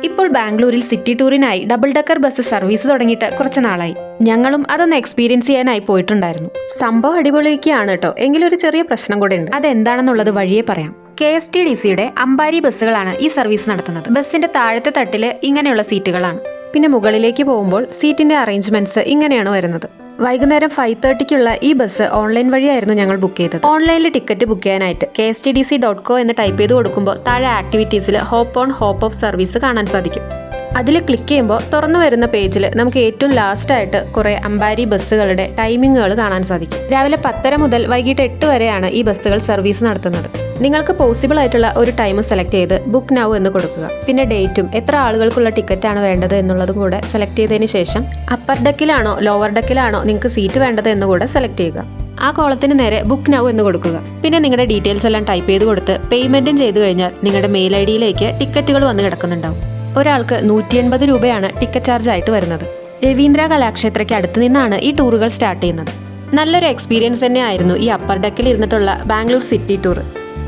ഇപ്പോൾ ബാംഗ്ലൂരിൽ സിറ്റി ടൂറിനായി ഡബിൾ ഡെക്കർ ബസ് സർവീസ് തുടങ്ങിയിട്ട് കുറച്ച് നാളായി. ഞങ്ങളും അതൊന്ന് എക്സ്പീരിയൻസ് ചെയ്യാനായി പോയിട്ടുണ്ടായിരുന്നു. സംഭവം അടിപൊളിയൊക്കെയാണ് കേട്ടോ. എങ്കിലും ഒരു ചെറിയ പ്രശ്നം കൂടെ ഉണ്ട്. അതെന്താണെന്നുള്ളത് വഴിയെ പറയാം. KSTDCയുടെ അംബാരി ബസ്സുകളാണ് ഈ സർവീസ് നടത്തുന്നത്. ബസ്സിന്റെ താഴത്തെ തട്ടില് ഇങ്ങനെയുള്ള സീറ്റുകളാണ്. പിന്നെ മുകളിലേക്ക് പോകുമ്പോൾ സീറ്റിന്റെ അറേഞ്ച്മെന്റ്സ് ഇങ്ങനെയാണ് വരുന്നത്. വൈകുന്നേരം 5:30ക്കുള്ള ഈ ബസ് ഓൺലൈൻ വഴിയായിരുന്നു ഞങ്ങൾ ബുക്ക് ചെയ്തത്. ഓൺലൈനിൽ ടിക്കറ്റ് ബുക്ക് ചെയ്യാനായിട്ട് KSTDC.co എന്ന് ടൈപ്പ് ചെയ്ത് കൊടുക്കുമ്പോൾ താഴെ ആക്ടിവിറ്റീസിൽ hop on hop off service കാണാൻ സാധിക്കും. അതിൽ ക്ലിക്ക് ചെയ്യുമ്പോൾ തുറന്നു വരുന്ന പേജിൽ നമുക്ക് ഏറ്റവും ലാസ്റ്റ് ആയിട്ട് കുറെ അംബാരി ബസ്സുകളുടെ ടൈമിങ്ങുകൾ കാണാൻ സാധിക്കും. രാവിലെ 10:30 മുതൽ വൈകിട്ട് 8 വരെയാണ് ഈ ബസ്സുകൾ സർവീസ് നടത്തുന്നത്. നിങ്ങൾക്ക് പോസിബിൾ ആയിട്ടുള്ള ഒരു ടൈം സെലക്ട് ചെയ്ത് ബുക്ക് നൗ എന്ന് കൊടുക്കുക. പിന്നെ ഡേറ്റും എത്ര ആളുകൾക്കുള്ള ടിക്കറ്റാണ് വേണ്ടത് എന്നുള്ളതും കൂടെ സെലക്ട് ചെയ്തതിന് ശേഷം അപ്പർ ഡെക്കിലാണോ ലോവർ ഡെക്കിലാണോ നിങ്ങൾക്ക് സീറ്റ് വേണ്ടത് എന്ന് കൂടെ സെലക്ട് ചെയ്യുക. ആ കോളത്തിന് നേരെ ബുക്ക് നൗ എന്ന് കൊടുക്കുക. പിന്നെ നിങ്ങളുടെ ഡീറ്റെയിൽസ് എല്ലാം ടൈപ്പ് ചെയ്ത് കൊടുത്ത് പേയ്മെന്റും ചെയ്തു കഴിഞ്ഞാൽ നിങ്ങളുടെ മെയിൽ ID-യിലേക്ക് ടിക്കറ്റുകൾ വന്ന് കിടക്കുന്നുണ്ടാവും. ഒരാൾക്ക് 180 രൂപയാണ് ടിക്കറ്റ് ചാർജ് ആയിട്ട് വരുന്നത്. രവീന്ദ്ര കലാക്ഷേത്രയ്ക്ക് അടുത്ത് നിന്നാണ് ഈ ടൂറുകൾ സ്റ്റാർട്ട് ചെയ്യുന്നത്. നല്ലൊരു എക്സ്പീരിയൻസ് തന്നെയായിരുന്നു ഈ അപ്പർ ഡെക്കിൽ ഇരുന്നിട്ടുള്ള ബാംഗ്ലൂർ സിറ്റി ടൂർ.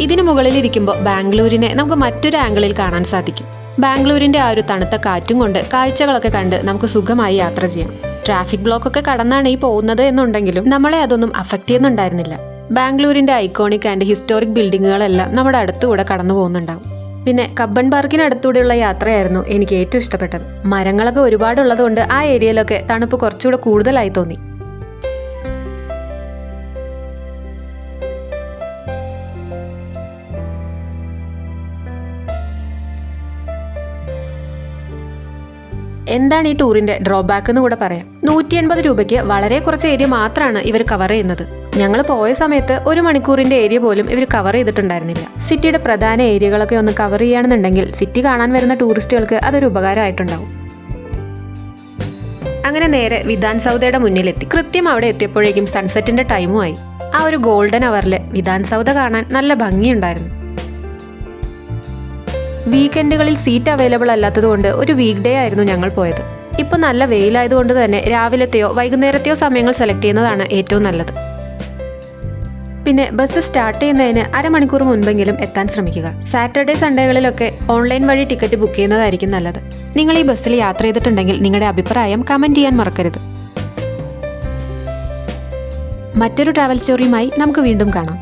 ഇതിനു മുകളിൽ ഇരിക്കുമ്പോൾ ബാംഗ്ലൂരിനെ നമുക്ക് മറ്റൊരു ആംഗിളിൽ കാണാൻ സാധിക്കും. ബാംഗ്ലൂരിന്റെ ആ ഒരു തണുത്ത കാറ്റും കൊണ്ട് കാഴ്ചകളൊക്കെ കണ്ട് നമുക്ക് സുഖമായി യാത്ര ചെയ്യാം. ട്രാഫിക് ബ്ലോക്ക് ഒക്കെ കടന്നാണ് ഈ പോകുന്നത് എന്നുണ്ടെങ്കിലും നമ്മളെ അതൊന്നും അഫക്റ്റ് ചെയ്യുന്നുണ്ടായിരുന്നില്ല. ബാംഗ്ലൂരിന്റെ ഐക്കോണിക് ആൻഡ് ഹിസ്റ്റോറിക് ബിൽഡിങ്ങുകളെല്ലാം നമ്മുടെ അടുത്തുകൂടെ കടന്നു പോകുന്നുണ്ടാവും. പിന്നെ കബ്ബൺ പാർക്കിനടുത്തൂടെയുള്ള യാത്രയായിരുന്നു എനിക്ക് ഏറ്റവും ഇഷ്ടപ്പെട്ടത്. മരങ്ങളൊക്കെ ഒരുപാടുള്ളത് കൊണ്ട് ആ ഏരിയയിലൊക്കെ തണുപ്പ് കുറച്ചുകൂടെ കൂടുതലായി തോന്നി. എന്താണ് ഈ ടൂറിന്റെ ഡ്രോബാക്ക് എന്ന് കൂടെ പറയാം. 180 രൂപയ്ക്ക് വളരെ കുറച്ച് ഏരിയ മാത്രമാണ് ഇവർ കവർ ചെയ്യുന്നത്. ഞങ്ങൾ പോയ സമയത്ത് 1 മണിക്കൂറിന്റെ ഏരിയ പോലും ഇവർ കവർ ചെയ്തിട്ടുണ്ടായിരുന്നില്ല. സിറ്റിയുടെ പ്രധാന ഏരിയകളൊക്കെ ഒന്ന് കവർ ചെയ്യുകയാണെന്നുണ്ടെങ്കിൽ സിറ്റി കാണാൻ വരുന്ന ടൂറിസ്റ്റുകൾക്ക് അതൊരു ഉപകാരമായിട്ടുണ്ടാവും. അങ്ങനെ നേരെ വിധാൻ സൗദയുടെ മുന്നിലെത്തി. കൃത്യം അവിടെ എത്തിയപ്പോഴേക്കും സൺസെറ്റിന്റെ ടൈമുമായി. ആ ഒരു ഗോൾഡൻ അവറിൽ വിധാൻ സൗദ കാണാൻ നല്ല ഭംഗിയുണ്ടായിരുന്നു. വീക്കെൻഡുകളിൽ സീറ്റ് അവൈലബിൾ അല്ലാത്തതുകൊണ്ട് ഒരു വീക്ക് ഡേ ആയിരുന്നു ഞങ്ങൾ പോയത്. ഇപ്പൊ നല്ല വെയിലായതുകൊണ്ട് തന്നെ രാവിലത്തെയോ വൈകുന്നേരത്തെയോ സമയങ്ങൾ സെലക്ട് ചെയ്യുന്നതാണ് ഏറ്റവും നല്ലത്. പിന്നെ ബസ് സ്റ്റാർട്ട് ചെയ്യുന്നതിന് അരമണിക്കൂർ മുൻപെങ്കിലും എത്താൻ ശ്രമിക്കുക. സാറ്റർഡേ സൺഡേകളിലൊക്കെ ഓൺലൈൻ വഴി ടിക്കറ്റ് ബുക്ക് ചെയ്യുന്നതായിരിക്കും നല്ലത്. നിങ്ങൾ ഈ ബസ്സിൽ യാത്ര ചെയ്തിട്ടുണ്ടെങ്കിൽ നിങ്ങളുടെ അഭിപ്രായം കമന്റ് ചെയ്യാൻ മറക്കരുത്. മറ്റൊരു ട്രാവൽ സ്റ്റോറിയുമായി നമുക്ക് വീണ്ടും കാണാം.